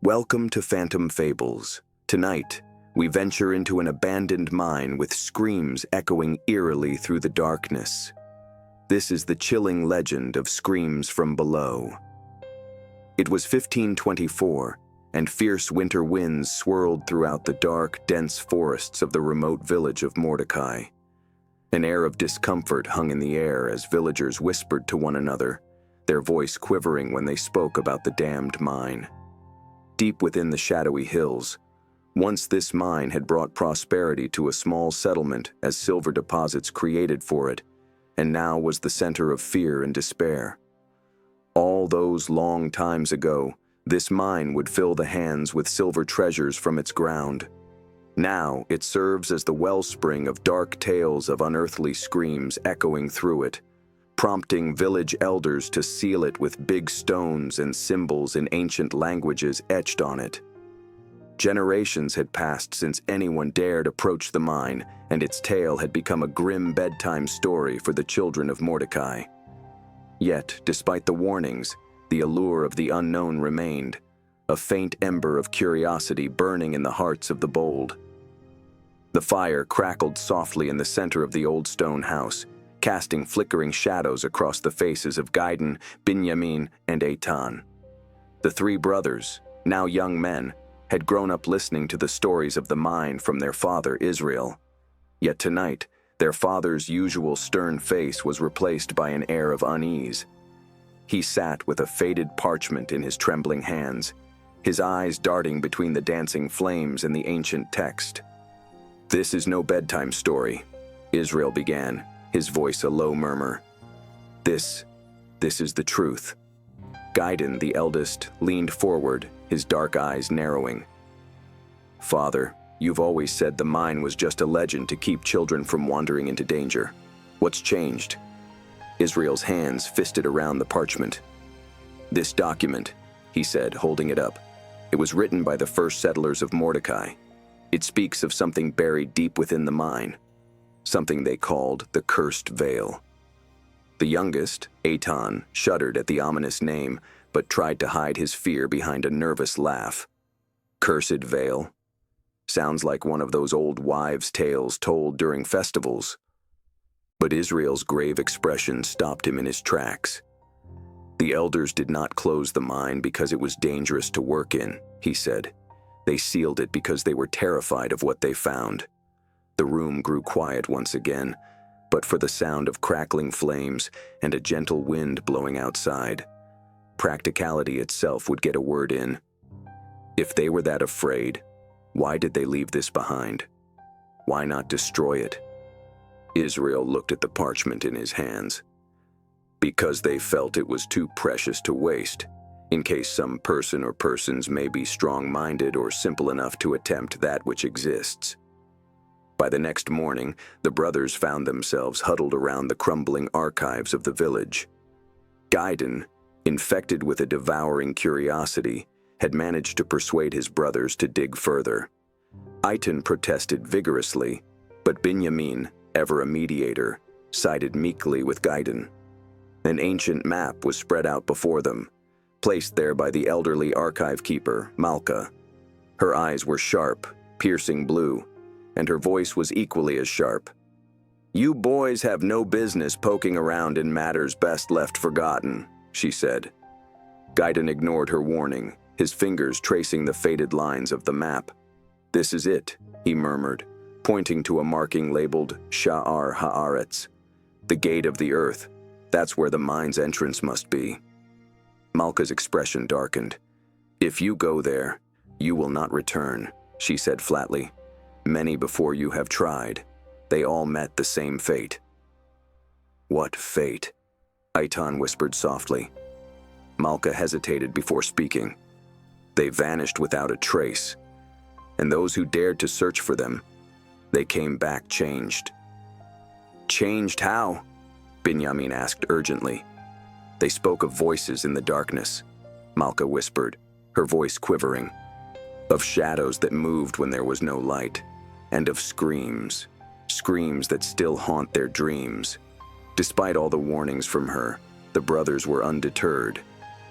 Welcome to Phantom Fables. Tonight, we venture into an abandoned mine with screams echoing eerily through the darkness. This is the chilling legend of Screams from Below. It was 1524, and fierce winter winds swirled throughout the dark, dense forests of the remote village of Mordecai. An air of discomfort hung in the air as villagers whispered to one another, their voice quivering when they spoke about the damned mine. Deep within the shadowy hills, once this mine had brought prosperity to a small settlement as silver deposits created for it, and now was the center of fear and despair. All those long times ago, this mine would fill the hands with silver treasures from its ground. Now it serves as the wellspring of dark tales of unearthly screams echoing through it, prompting village elders to seal it with big stones and symbols in ancient languages etched on it. Generations had passed since anyone dared approach the mine, and its tale had become a grim bedtime story for the children of Mordecai. Yet, despite the warnings, the allure of the unknown remained, a faint ember of curiosity burning in the hearts of the bold. The fire crackled softly in the center of the old stone house, casting flickering shadows across the faces of Gideon, Benjamin, and Eitan. The three brothers, now young men, had grown up listening to the stories of the mine from their father Israel. Yet tonight, their father's usual stern face was replaced by an air of unease. He sat with a faded parchment in his trembling hands, his eyes darting between the dancing flames and the ancient text. "This is no bedtime story," Israel began, his voice a low murmur. This is the truth." Gideon, the eldest, leaned forward, his dark eyes narrowing. "Father, you've always said the mine was just a legend to keep children from wandering into danger. What's changed?" Israel's hands fisted around the parchment. "This document," he said, holding it up. "It was written by the first settlers of Mordecai. It speaks of something buried deep within the mine. Something they called the Cursed Veil." The youngest, Eitan, shuddered at the ominous name, but tried to hide his fear behind a nervous laugh. "Cursed Veil? Sounds like one of those old wives' tales told during festivals." But Israel's grave expression stopped him in his tracks. "The elders did not close the mine because it was dangerous to work in," he said. "They sealed it because they were terrified of what they found." The room grew quiet once again, but for the sound of crackling flames and a gentle wind blowing outside. Practicality itself would get a word in. If they were that afraid, why did they leave this behind? Why not destroy it? Israel looked at the parchment in his hands. "Because they felt it was too precious to waste, in case some person or persons may be strong-minded or simple enough to attempt that which exists." By the next morning, the brothers found themselves huddled around the crumbling archives of the village. Gideon, infected with a devouring curiosity, had managed to persuade his brothers to dig further. Eitan protested vigorously, but Benjamin, ever a mediator, sided meekly with Gideon. An ancient map was spread out before them, placed there by the elderly archive keeper, Malka. Her eyes were sharp, piercing blue, and her voice was equally as sharp. "You boys have no business poking around in matters best left forgotten," she said. Gideon ignored her warning, his fingers tracing the faded lines of the map. "This is it," he murmured, pointing to a marking labeled Sha'ar Haaretz, the gate of the earth. "That's where the mine's entrance must be." Malka's expression darkened. "If you go there, you will not return," she said flatly. "Many before you have tried. They all met the same fate." "What fate?" Eitan whispered softly. Malka hesitated before speaking. "They vanished without a trace. And those who dared to search for them, they came back changed." "Changed how?" Benjamin asked urgently. "They spoke of voices in the darkness," Malka whispered, her voice quivering. "Of shadows that moved when there was no light. And of screams that still haunt their dreams." Despite all the warnings from her, the brothers were undeterred.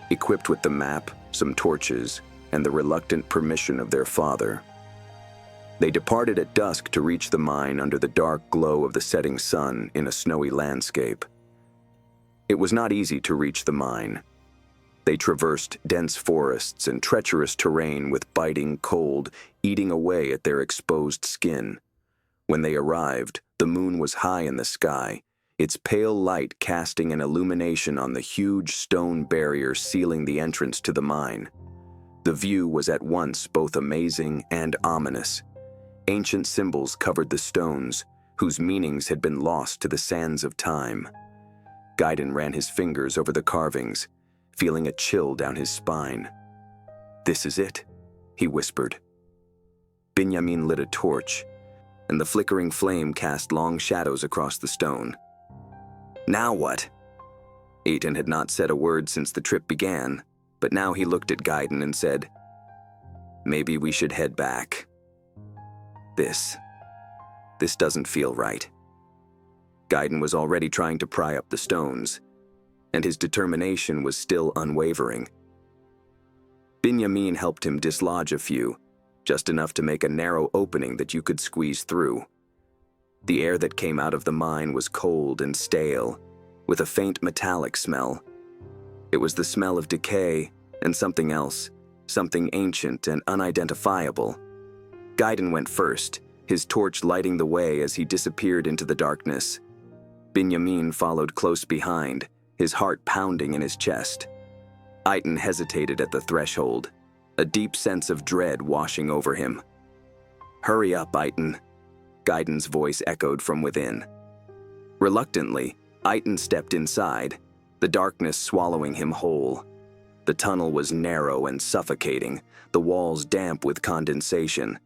Equipped with the map, some torches, and the reluctant permission of their father. They departed at dusk to reach the mine under the dark glow of the setting sun in a snowy landscape. It was not easy to reach the mine. They traversed dense forests and treacherous terrain with biting cold eating away at their exposed skin. When they arrived, the moon was high in the sky, its pale light casting an illumination on the huge stone barrier sealing the entrance to the mine. The view was at once both amazing and ominous. Ancient symbols covered the stones, whose meanings had been lost to the sands of time. Gideon ran his fingers over the carvings, feeling a chill down his spine. "This is it," he whispered. Benjamin lit a torch, and the flickering flame cast long shadows across the stone. "Now what?" Eitan had not said a word since the trip began, but now he looked at Gideon and said, "Maybe we should head back. This doesn't feel right." Gideon was already trying to pry up the stones, and his determination was still unwavering. Benjamin helped him dislodge a few, just enough to make a narrow opening that you could squeeze through. The air that came out of the mine was cold and stale, with a faint metallic smell. It was the smell of decay and something else, something ancient and unidentifiable. Gideon went first, his torch lighting the way as he disappeared into the darkness. Benjamin followed close behind, his heart pounding in his chest. Eitan hesitated at the threshold, a deep sense of dread washing over him. "Hurry up, Eitan," Gideon's voice echoed from within. Reluctantly, Eitan stepped inside, the darkness swallowing him whole. The tunnel was narrow and suffocating, the walls damp with condensation.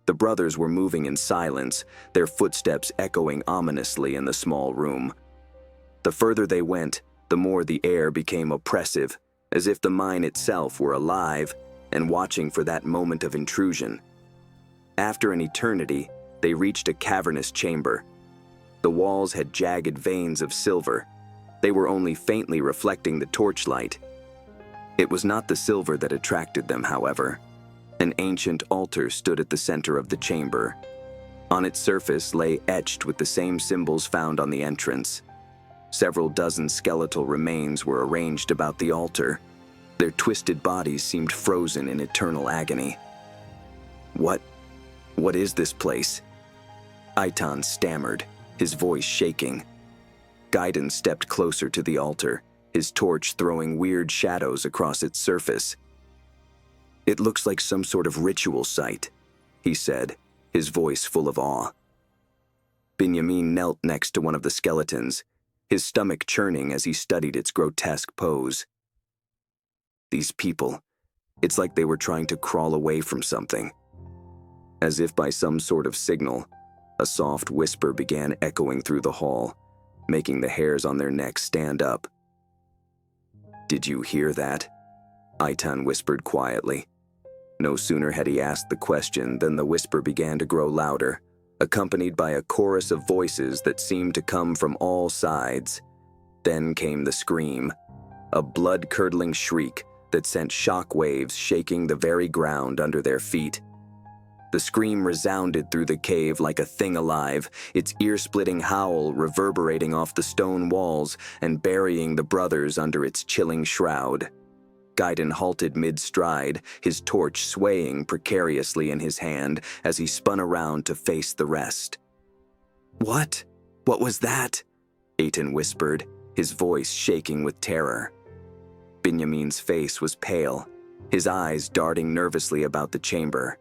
The brothers were moving in silence, their footsteps echoing ominously in the small room. The further they went, the more the air became oppressive, as if the mine itself were alive and watching for that moment of intrusion. After an eternity, they reached a cavernous chamber. The walls had jagged veins of silver. They were only faintly reflecting the torchlight. It was not the silver that attracted them, however. An ancient altar stood at the center of the chamber. On its surface lay etched with the same symbols found on the entrance. Several dozen skeletal remains were arranged about the altar. Their twisted bodies seemed frozen in eternal agony. What is this place?" Eitan stammered, his voice shaking. Gideon stepped closer to the altar, his torch throwing weird shadows across its surface. "It looks like some sort of ritual site," he said, his voice full of awe. Benjamin knelt next to one of the skeletons, his stomach churning as he studied its grotesque pose. "These people, it's like they were trying to crawl away from something." As if by some sort of signal, a soft whisper began echoing through the hall, making the hairs on their necks stand up. "Did you hear that?" Eitan whispered quietly. No sooner had he asked the question than the whisper began to grow louder, accompanied by a chorus of voices that seemed to come from all sides. Then came the scream, a blood-curdling shriek that sent shock waves shaking the very ground under their feet. The scream resounded through the cave like a thing alive, its ear-splitting howl reverberating off the stone walls and burying the brothers under its chilling shroud. Gideon halted mid-stride, his torch swaying precariously in his hand as he spun around to face the rest. What was that?" Eitan whispered, his voice shaking with terror. Benjamin's face was pale, his eyes darting nervously about the chamber.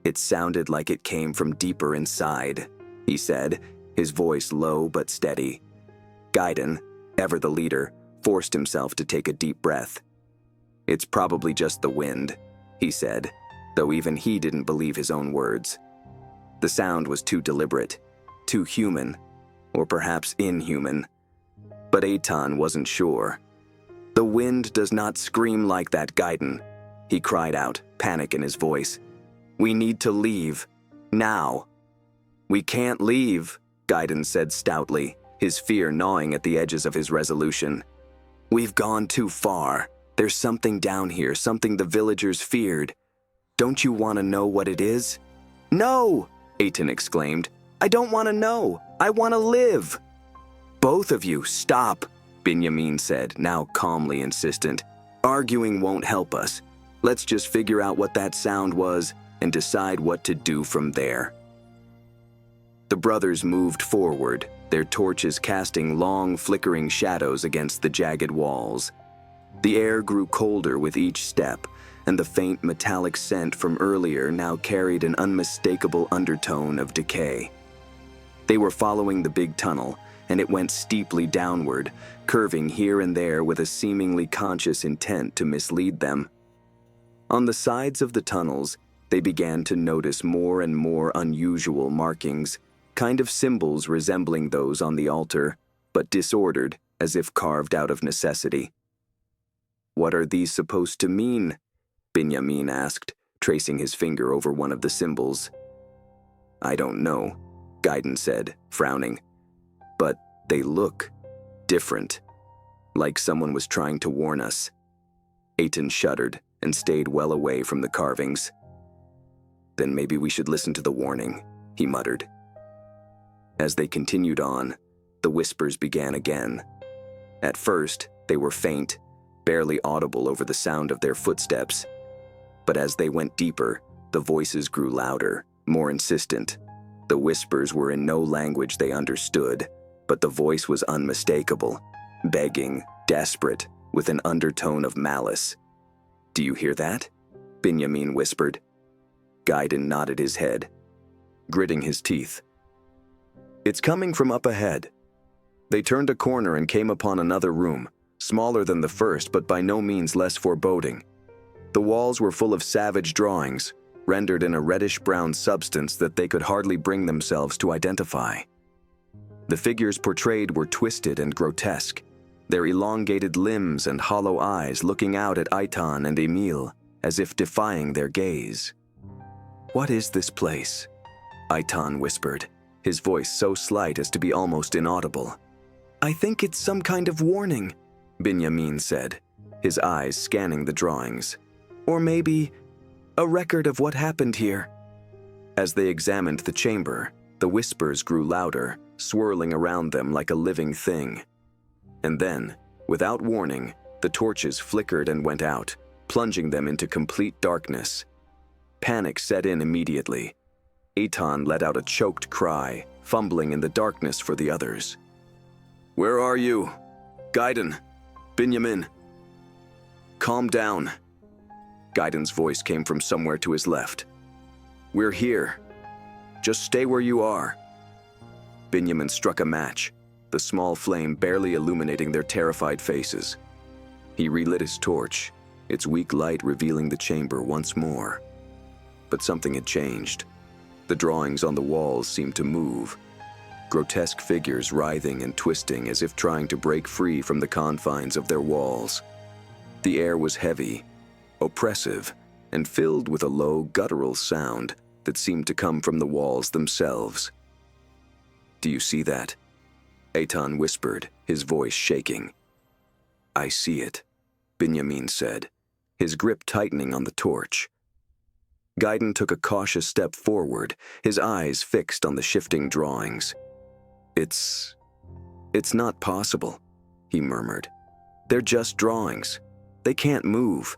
"It sounded like it came from deeper inside," he said, his voice low but steady. Gideon, ever the leader, forced himself to take a deep breath. "It's probably just the wind," he said, though even he didn't believe his own words. The sound was too deliberate, too human, or perhaps inhuman. But Eitan wasn't sure. "The wind does not scream like that, Gideon," he cried out, panic in his voice. "We need to leave. Now." "We can't leave," Gideon said stoutly, his fear gnawing at the edges of his resolution. "We've gone too far. There's something down here, something the villagers feared. Don't you want to know what it is?" "No!" Eitan exclaimed. "I don't want to know. I want to live." "Both of you, stop," Benjamin said, now calmly insistent. "Arguing won't help us. Let's just figure out what that sound was and decide what to do from there." The brothers moved forward, their torches casting long, flickering shadows against the jagged walls. The air grew colder with each step, and the faint metallic scent from earlier now carried an unmistakable undertone of decay. They were following the big tunnel, and it went steeply downward, curving here and there with a seemingly conscious intent to mislead them. On the sides of the tunnels, they began to notice more and more unusual markings, kind of symbols resembling those on the altar, but disordered, as if carved out of necessity. "What are these supposed to mean?" Benjamin asked, tracing his finger over one of the symbols. "I don't know," Gideon said, frowning. "But they look different, like someone was trying to warn us." Eitan shuddered and stayed well away from the carvings. "Then maybe we should listen to the warning," he muttered. As they continued on, the whispers began again. At first, they were faint, barely audible over the sound of their footsteps. But as they went deeper, the voices grew louder, more insistent. The whispers were in no language they understood, but the voice was unmistakable, begging, desperate, with an undertone of malice. "Do you hear that?" Benjamin whispered. Gideon nodded his head, gritting his teeth. "It's coming from up ahead." They turned a corner and came upon another room, smaller than the first but by no means less foreboding. The walls were full of savage drawings, rendered in a reddish-brown substance that they could hardly bring themselves to identify. The figures portrayed were twisted and grotesque, their elongated limbs and hollow eyes looking out at Eitan and Emil, as if defying their gaze. "What is this place?" Eitan whispered, his voice so slight as to be almost inaudible. "I think it's some kind of warning," Benjamin said, his eyes scanning the drawings. "Or maybe a record of what happened here." As they examined the chamber, the whispers grew louder, swirling around them like a living thing. And then, without warning, the torches flickered and went out, plunging them into complete darkness. Panic set in immediately. Eitan let out a choked cry, fumbling in the darkness for the others. "Where are you? Gideon? Benjamin?" "Calm down." Gideon's voice came from somewhere to his left. "We're here. Just stay where you are." Benjamin struck a match, the small flame barely illuminating their terrified faces. He relit his torch, its weak light revealing the chamber once more. But something had changed. The drawings on the walls seemed to move, grotesque figures writhing and twisting as if trying to break free from the confines of their walls. The air was heavy, oppressive, and filled with a low, guttural sound that seemed to come from the walls themselves. "Do you see that?" Eitan whispered, his voice shaking. "I see it," Benjamin said, his grip tightening on the torch. Gideon took a cautious step forward, his eyes fixed on the shifting drawings. It's not possible," he murmured. "They're just drawings. They can't move."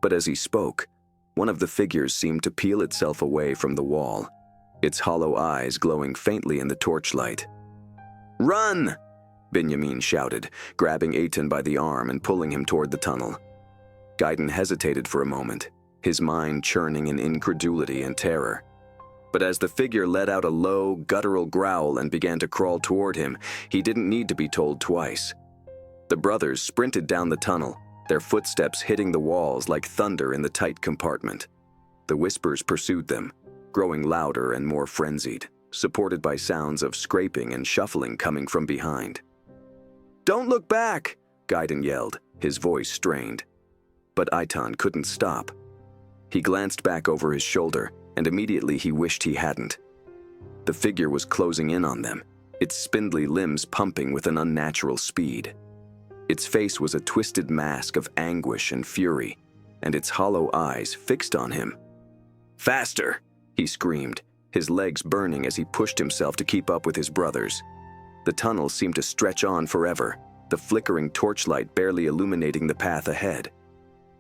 But as he spoke, one of the figures seemed to peel itself away from the wall, its hollow eyes glowing faintly in the torchlight. "Run!" Benjamin shouted, grabbing Eitan by the arm and pulling him toward the tunnel. Gideon hesitated for a moment, his mind churning in incredulity and terror. But as the figure let out a low, guttural growl and began to crawl toward him, he didn't need to be told twice. The brothers sprinted down the tunnel, their footsteps hitting the walls like thunder in the tight compartment. The whispers pursued them, growing louder and more frenzied, supported by sounds of scraping and shuffling coming from behind. "Don't look back!" Gideon yelled, his voice strained. But Eitan couldn't stop. He glanced back over his shoulder, and immediately he wished he hadn't. The figure was closing in on them, its spindly limbs pumping with an unnatural speed. Its face was a twisted mask of anguish and fury, and its hollow eyes fixed on him. "Faster!" he screamed, his legs burning as he pushed himself to keep up with his brothers. The tunnel seemed to stretch on forever, the flickering torchlight barely illuminating the path ahead.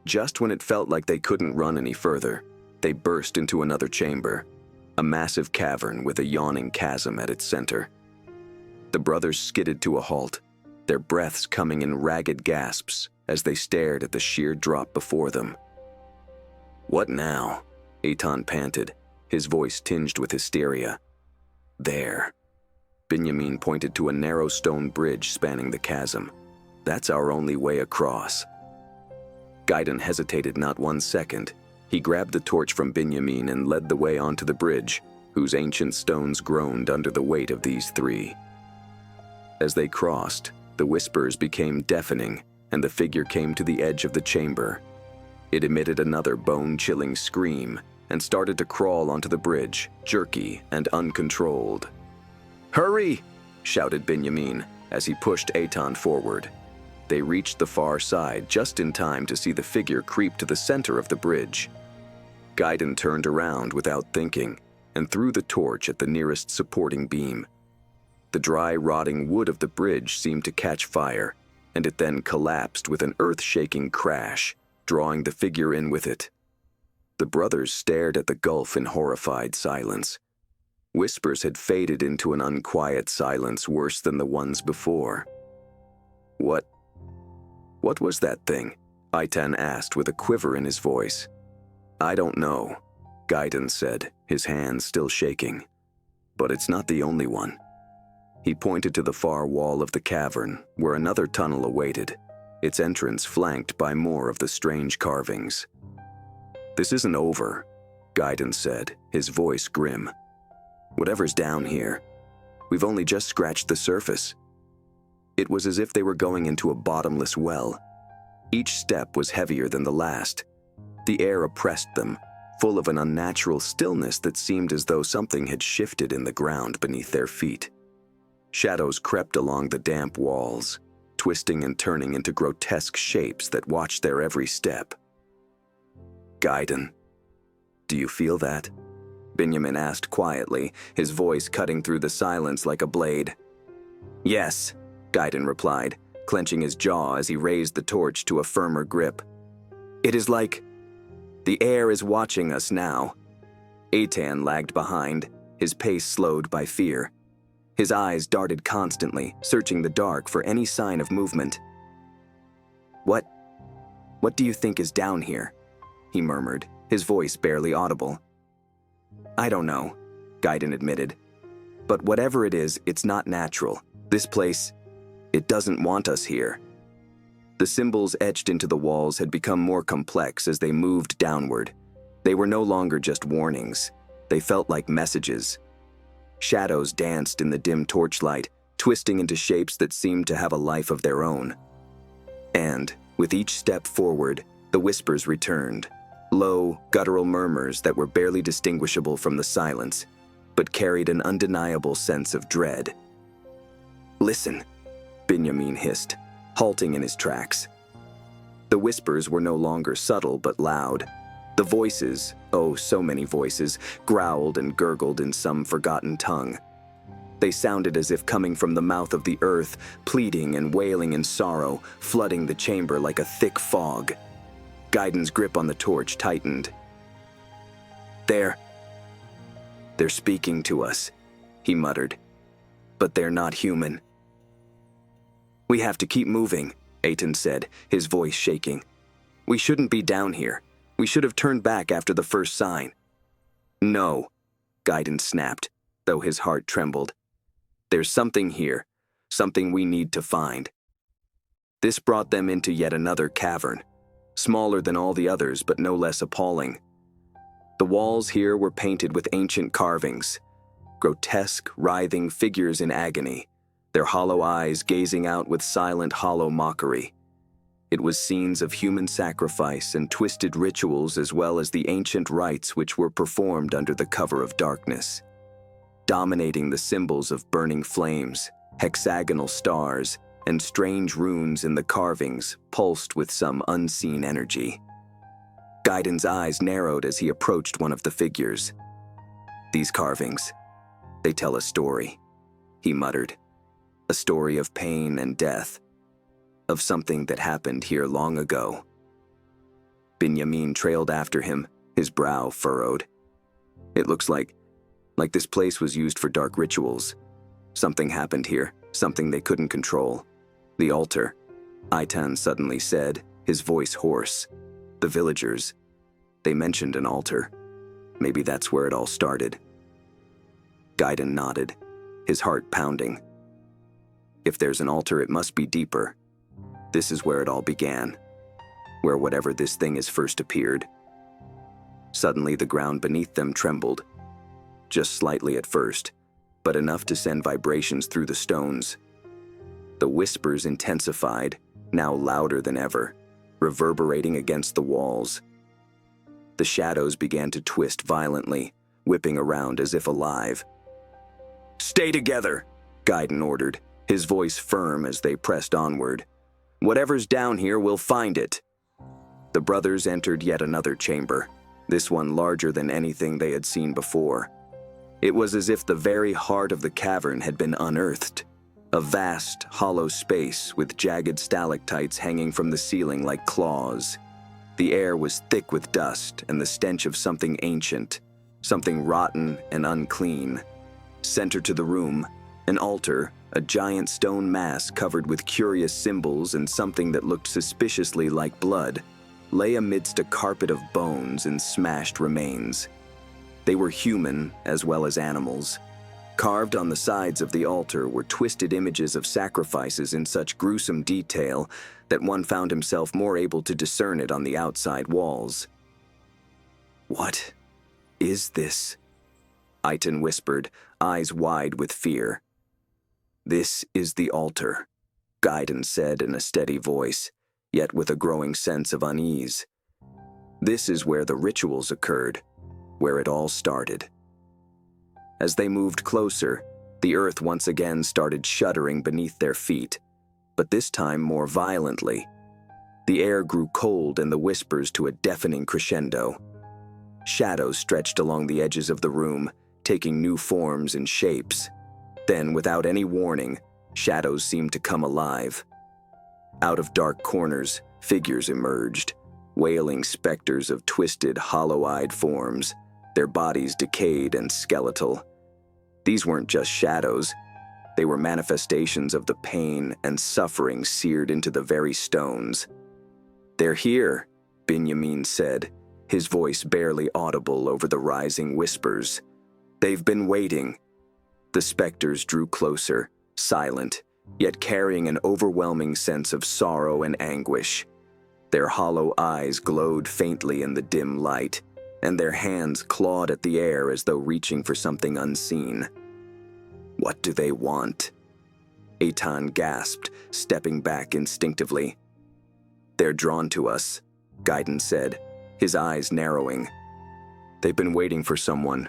Just when it felt like they couldn't run any further, they burst into another chamber, a massive cavern with a yawning chasm at its center. The brothers skidded to a halt, their breaths coming in ragged gasps as they stared at the sheer drop before them. "What now?" Eitan panted, his voice tinged with hysteria. "There." Benjamin pointed to a narrow stone bridge spanning the chasm. "That's our only way across." Gideon hesitated not 1 second. He grabbed the torch from Benjamin and led the way onto the bridge, whose ancient stones groaned under the weight of these three. As they crossed, the whispers became deafening, and the figure came to the edge of the chamber. It emitted another bone-chilling scream and started to crawl onto the bridge, jerky and uncontrolled. "Hurry!" shouted Benjamin as he pushed Eitan forward. They reached the far side just in time to see the figure creep to the center of the bridge. Gideon turned around without thinking and threw the torch at the nearest supporting beam. The dry, rotting wood of the bridge seemed to catch fire, and it then collapsed with an earth-shaking crash, drawing the figure in with it. The brothers stared at the gulf in horrified silence. Whispers had faded into an unquiet silence worse than the ones before. What was that thing?" Eitan asked with a quiver in his voice. "I don't know," Gideon said, his hands still shaking. "But it's not the only one." He pointed to the far wall of the cavern, where another tunnel awaited, its entrance flanked by more of the strange carvings. "This isn't over," Gideon said, his voice grim. "Whatever's down here, we've only just scratched the surface." It was as if they were going into a bottomless well. Each step was heavier than the last. The air oppressed them, full of an unnatural stillness that seemed as though something had shifted in the ground beneath their feet. Shadows crept along the damp walls, twisting and turning into grotesque shapes that watched their every step. "Gideon, do you feel that?" Benjamin asked quietly, his voice cutting through the silence like a blade. "Yes," Gideon replied, clenching his jaw as he raised the torch to a firmer grip. "It is like the air is watching us now." Eitan lagged behind, his pace slowed by fear. His eyes darted constantly, searching the dark for any sign of movement. What do you think is down here?" he murmured, his voice barely audible. "I don't know," Gideon admitted. "But whatever it is, it's not natural. This place, it doesn't want us here." The symbols etched into the walls had become more complex as they moved downward. They were no longer just warnings. They felt like messages. Shadows danced in the dim torchlight, twisting into shapes that seemed to have a life of their own. And, with each step forward, the whispers returned. Low, guttural murmurs that were barely distinguishable from the silence, but carried an undeniable sense of dread. "Listen," Benjamin hissed, halting in his tracks. The whispers were no longer subtle but loud. The voices, oh so many voices, growled and gurgled in some forgotten tongue. They sounded as if coming from the mouth of the earth, pleading and wailing in sorrow, flooding the chamber like a thick fog. Gideon's grip on the torch tightened. They're speaking to us," he muttered. "But they're not human." "We have to keep moving," Eitan said, his voice shaking. "We shouldn't be down here. We should have turned back after the first sign." "No," Gideon snapped, though his heart trembled. "There's something here, something we need to find." This brought them into yet another cavern, smaller than all the others but no less appalling. The walls here were painted with ancient carvings, grotesque, writhing figures in agony, their hollow eyes gazing out with silent, hollow mockery. It was scenes of human sacrifice and twisted rituals as well as the ancient rites which were performed under the cover of darkness. Dominating the symbols of burning flames, hexagonal stars, and strange runes in the carvings pulsed with some unseen energy. Gideon's eyes narrowed as he approached one of the figures. "These carvings, they tell a story," he muttered. "A story of pain and death, of something that happened here long ago." Benjamin trailed after him, his brow furrowed. "It looks like this place was used for dark rituals. Something happened here, something they couldn't control. The altar," Eitan suddenly said, his voice hoarse. "The villagers, they mentioned an altar. Maybe that's where it all started." Gideon nodded, his heart pounding. If there's an altar, it must be deeper. This is where it all began, where whatever this thing is first appeared. Suddenly, the ground beneath them trembled, just slightly at first, but enough to send vibrations through the stones. The whispers intensified, now louder than ever, reverberating against the walls. The shadows began to twist violently, whipping around as if alive. "Stay together," Gideon ordered, his voice firm as they pressed onward. "Whatever's down here, we'll find it." The brothers entered yet another chamber, this one larger than anything they had seen before. It was as if the very heart of the cavern had been unearthed, a vast, hollow space with jagged stalactites hanging from the ceiling like claws. The air was thick with dust and the stench of something ancient, something rotten and unclean. Center to the room, an altar, a giant stone mass covered with curious symbols and something that looked suspiciously like blood, lay amidst a carpet of bones and smashed remains. They were human as well as animals. Carved on the sides of the altar were twisted images of sacrifices in such gruesome detail that one found himself more able to discern it on the outside walls. "What is this?" Eitan whispered, eyes wide with fear. "This is the altar," Gideon said in a steady voice, yet with a growing sense of unease. "This is where the rituals occurred, where it all started." As they moved closer, the earth once again started shuddering beneath their feet, but this time more violently. The air grew cold and the whispers to a deafening crescendo. Shadows stretched along the edges of the room, taking new forms and shapes. Then, without any warning, shadows seemed to come alive. Out of dark corners, figures emerged, wailing specters of twisted, hollow-eyed forms, their bodies decayed and skeletal. These weren't just shadows. They were manifestations of the pain and suffering seared into the very stones. "They're here," Benjamin said, his voice barely audible over the rising whispers. "They've been waiting." The specters drew closer, silent, yet carrying an overwhelming sense of sorrow and anguish. Their hollow eyes glowed faintly in the dim light, and their hands clawed at the air as though reaching for something unseen. "What do they want?" Eitan gasped, stepping back instinctively. "They're drawn to us," Gideon said, his eyes narrowing. "They've been waiting for someone.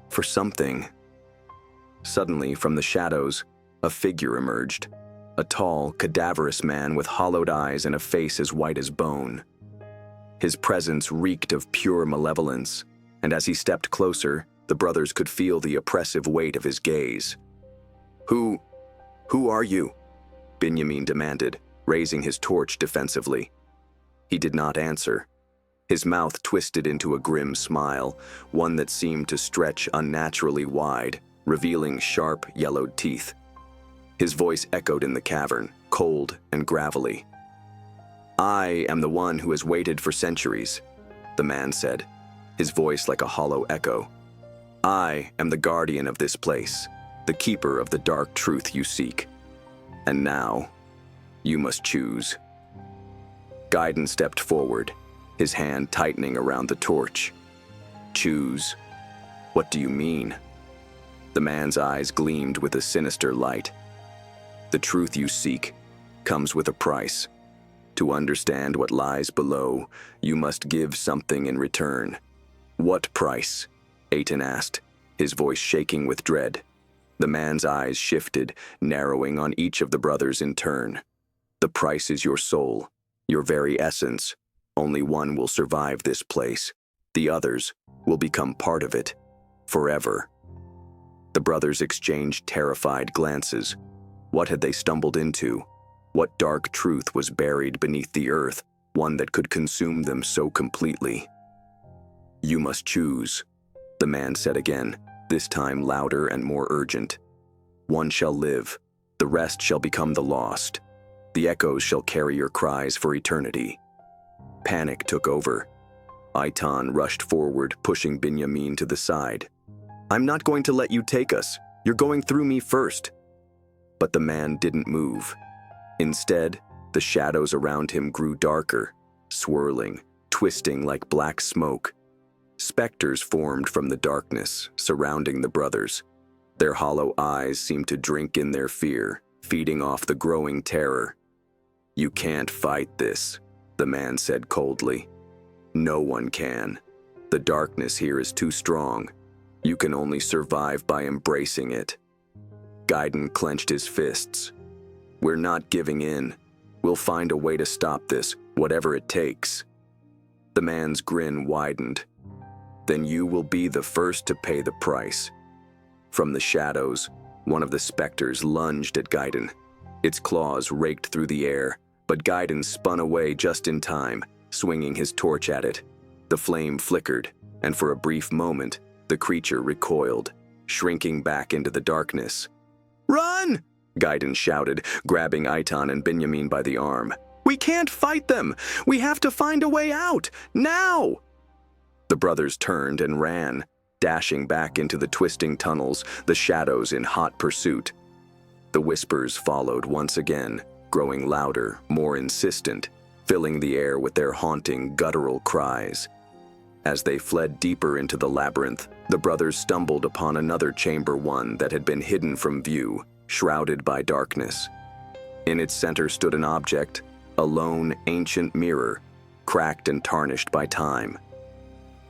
For something." Suddenly, from the shadows, a figure emerged. A tall, cadaverous man with hollowed eyes and a face as white as bone. His presence reeked of pure malevolence, and as he stepped closer, the brothers could feel the oppressive weight of his gaze. Who are you?" Benjamin demanded, raising his torch defensively. He did not answer. His mouth twisted into a grim smile, one that seemed to stretch unnaturally wide, revealing sharp, yellowed teeth. His voice echoed in the cavern, cold and gravelly. "I am the one who has waited for centuries," the man said, his voice like a hollow echo. "I am the guardian of this place, the keeper of the dark truth you seek. And now, you must choose." Gideon stepped forward, his hand tightening around the torch. "Choose? What do you mean?" The man's eyes gleamed with a sinister light. "The truth you seek comes with a price. To understand what lies below, you must give something in return." "What price?" Eitan asked, his voice shaking with dread. The man's eyes shifted, narrowing on each of the brothers in turn. The price is your soul, your very essence. Only one will survive this place. The others will become part of it, forever. The brothers exchanged terrified glances. What had they stumbled into? What dark truth was buried beneath the earth, one that could consume them so completely? "You must choose," the man said again, this time louder and more urgent. "One shall live, the rest shall become the lost. The echoes shall carry your cries for eternity." Panic took over. Eitan rushed forward, pushing Benjamin to the side. "I'm not going to let you take us. You're going through me first." But the man didn't move. Instead, the shadows around him grew darker, swirling, twisting like black smoke. Specters formed from the darkness, surrounding the brothers. Their hollow eyes seemed to drink in their fear, feeding off the growing terror. "You can't fight this," the man said coldly. "No one can. The darkness here is too strong. You can only survive by embracing it." Gideon clenched his fists. "We're not giving in. We'll find a way to stop this, whatever it takes." The man's grin widened. "Then you will be the first to pay the price." From the shadows, one of the specters lunged at Gideon. Its claws raked through the air, but Gideon spun away just in time, swinging his torch at it. The flame flickered, and for a brief moment, the creature recoiled, shrinking back into the darkness. "Run!" Gideon shouted, grabbing Eitan and Benjamin by the arm. "We can't fight them! We have to find a way out! Now!" The brothers turned and ran, dashing back into the twisting tunnels, the shadows in hot pursuit. The whispers followed once again, growing louder, more insistent, filling the air with their haunting, guttural cries. As they fled deeper into the labyrinth, the brothers stumbled upon another chamber, one that had been hidden from view, shrouded by darkness. In its center stood an object, a lone, ancient mirror, cracked and tarnished by time.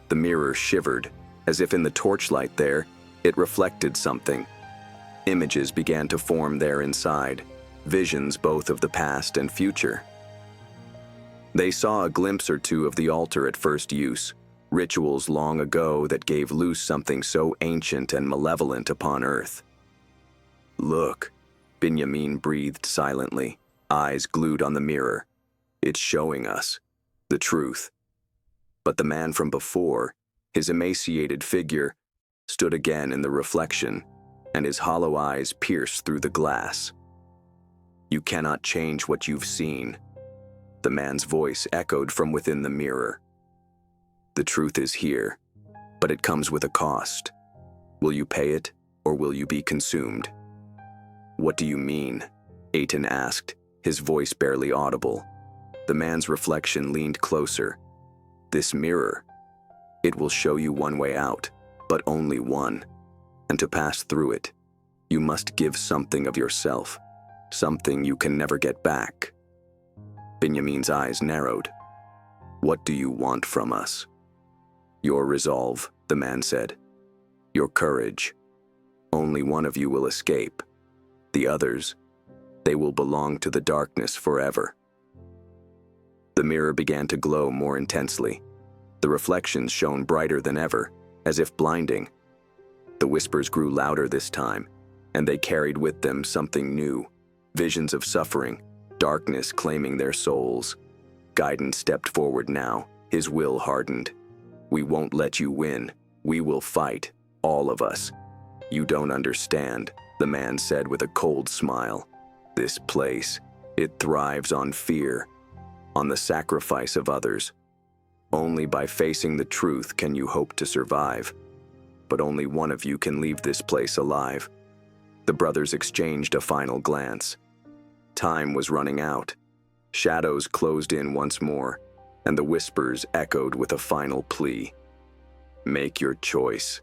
The mirror shivered, as if in the torchlight there, it reflected something. Images began to form there inside, visions both of the past and future. They saw a glimpse or two of the altar at first use, rituals long ago that gave loose something so ancient and malevolent upon earth. "Look," Benjamin breathed silently, eyes glued on the mirror. "It's showing us the truth." But the man from before, his emaciated figure, stood again in the reflection, and his hollow eyes pierced through the glass. "You cannot change what you've seen." The man's voice echoed from within the mirror. "The truth is here, but it comes with a cost. Will you pay it, or will you be consumed?" "What do you mean?" Eitan asked, his voice barely audible. The man's reflection leaned closer. "This mirror, it will show you one way out, but only one. And to pass through it, you must give something of yourself, something you can never get back." Benjamin's eyes narrowed. "What do you want from us?" "Your resolve," the man said. "Your courage. Only one of you will escape. The others, they will belong to the darkness forever." The mirror began to glow more intensely. The reflections shone brighter than ever, as if blinding. The whispers grew louder this time, and they carried with them something new, visions of suffering, darkness claiming their souls. Gideon stepped forward now, his will hardened. "We won't let you win. We will fight, all of us." "You don't understand," the man said with a cold smile. "This place, it thrives on fear, on the sacrifice of others. Only by facing the truth can you hope to survive. But only one of you can leave this place alive." The brothers exchanged a final glance. Time was running out. Shadows closed in once more, and the whispers echoed with a final plea. "Make your choice."